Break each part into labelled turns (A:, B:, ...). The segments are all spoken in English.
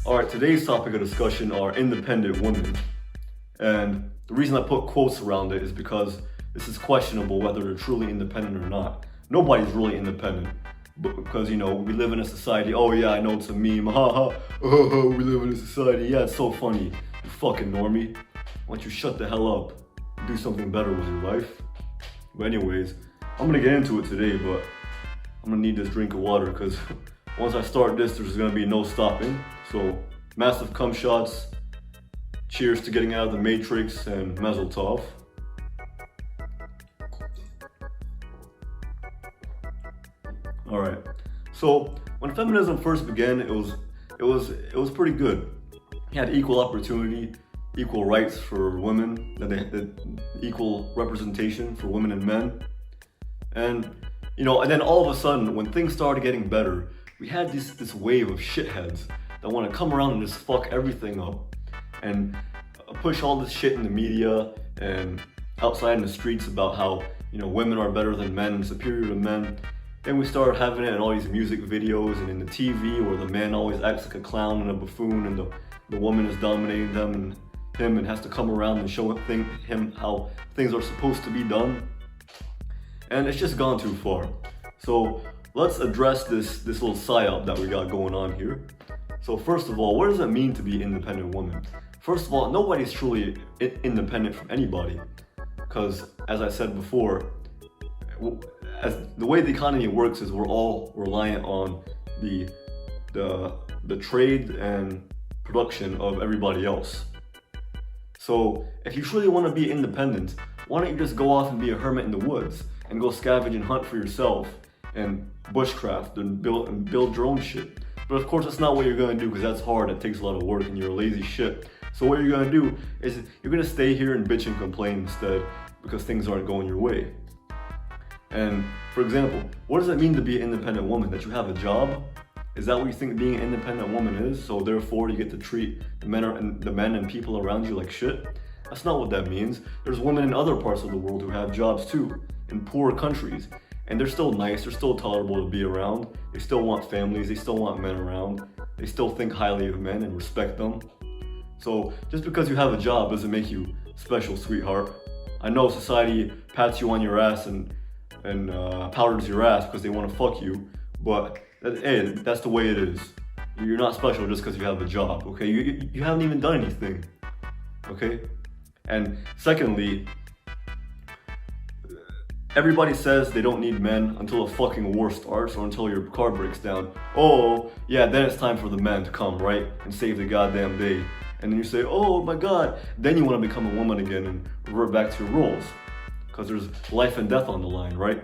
A: Alright, today's topic of discussion are independent women. And the reason I put quotes around it is because this is questionable whether they're truly independent or not. Nobody's really independent. But because, we live in a society, oh yeah, I know it's a meme, haha, oh, we live in a society, yeah, it's so funny. You fucking normie. Why don't you shut the hell up and do something better with your life? But anyways, I'm gonna get into it today, but I'm gonna need this drink of water because once I start this, there's gonna be no stopping. So, massive cum shots, cheers to getting out of the Matrix, and Mazel Tov. Alright, so when feminism first began, it was pretty good. You had equal opportunity, equal rights for women, that they had equal representation for women and men. And then all of a sudden, when things started getting better, we had this wave of shitheads that want to come around and just fuck everything up and push all this shit in the media and outside in the streets about how women are better than men and superior to men. Then we started having it in all these music videos and in the TV where the man always acts like a clown and a buffoon and the woman is dominating him and has to come around and show him how things are supposed to be done. And it's just gone too far. So let's address this little psyop that we got going on here. So first of all, what does it mean to be an independent woman? First of all, nobody's truly independent from anybody. Because as I said before, as the way the economy works is we're all reliant on the trade and production of everybody else. So if you truly want to be independent, why don't you just go off and be a hermit in the woods and go scavenge and hunt for yourself and bushcraft and build your own shit? But of course that's not what you're gonna do because that's hard, it takes a lot of work and you're a lazy shit. So what you're gonna do is you're gonna stay here and bitch and complain instead because things aren't going your way. And for example, what does it mean to be an independent woman? That you have a job? Is that what you think being an independent woman is? So therefore you get to treat the men and people around you like shit? That's not what that means. There's women in other parts of the world who have jobs too, in poor countries. And they're still nice, they're still tolerable to be around. They still want families, they still want men around. They still think highly of men and respect them. So just because you have a job doesn't make you special, sweetheart. I know society pats you on your ass and powders your ass because they want to fuck you, but hey, that's the way it is. You're not special just because you have a job, okay? You haven't even done anything, okay? And secondly, everybody says they don't need men until a fucking war starts or until your car breaks down. Oh, yeah, then it's time for the men to come, right? And save the goddamn day. And then you say, oh my God, then you want to become a woman again and revert back to your roles. Because there's life and death on the line, right?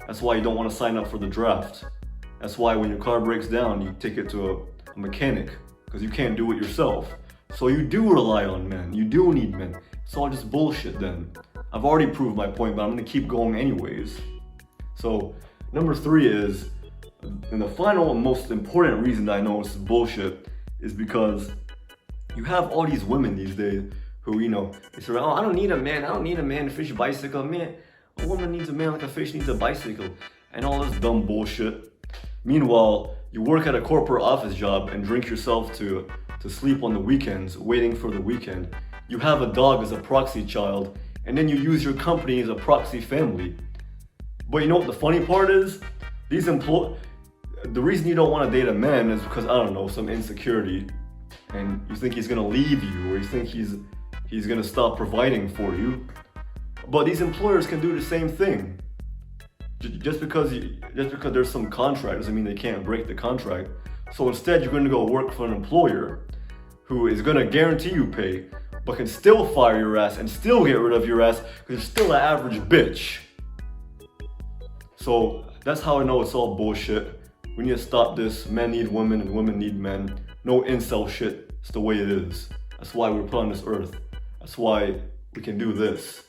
A: That's why you don't want to sign up for the draft. That's why when your car breaks down, you take it to a mechanic because you can't do it yourself. So you do rely on men. You do need men. It's all just bullshit then. I've already proved my point, but I'm going to keep going anyways. So number 3 is, and the final and most important reason that I know this is bullshit is because you have all these women these days who, they say, oh, I don't need a man to fish a bicycle. Man, a woman needs a man like a fish needs a bicycle. And all this dumb bullshit. Meanwhile, you work at a corporate office job and drink yourself to sleep on the weekends, waiting for the weekend. You have a dog as a proxy child, and then you use your company as a proxy family. But you know what the funny part is? The reason you don't want to date a man is because, I don't know, some insecurity. And you think he's gonna leave you, or you think he's gonna stop providing for you. But these employers can do the same thing. Just because there's some contract doesn't mean they can't break the contract. So instead you're gonna go work for an employer who is gonna guarantee you pay, but can still fire your ass and still get rid of your ass because you're still an average bitch. So that's how I know it's all bullshit. We need to stop this. Men need women and women need men. No incel shit. It's the way it is. That's why we're put on this earth. That's why we can do this.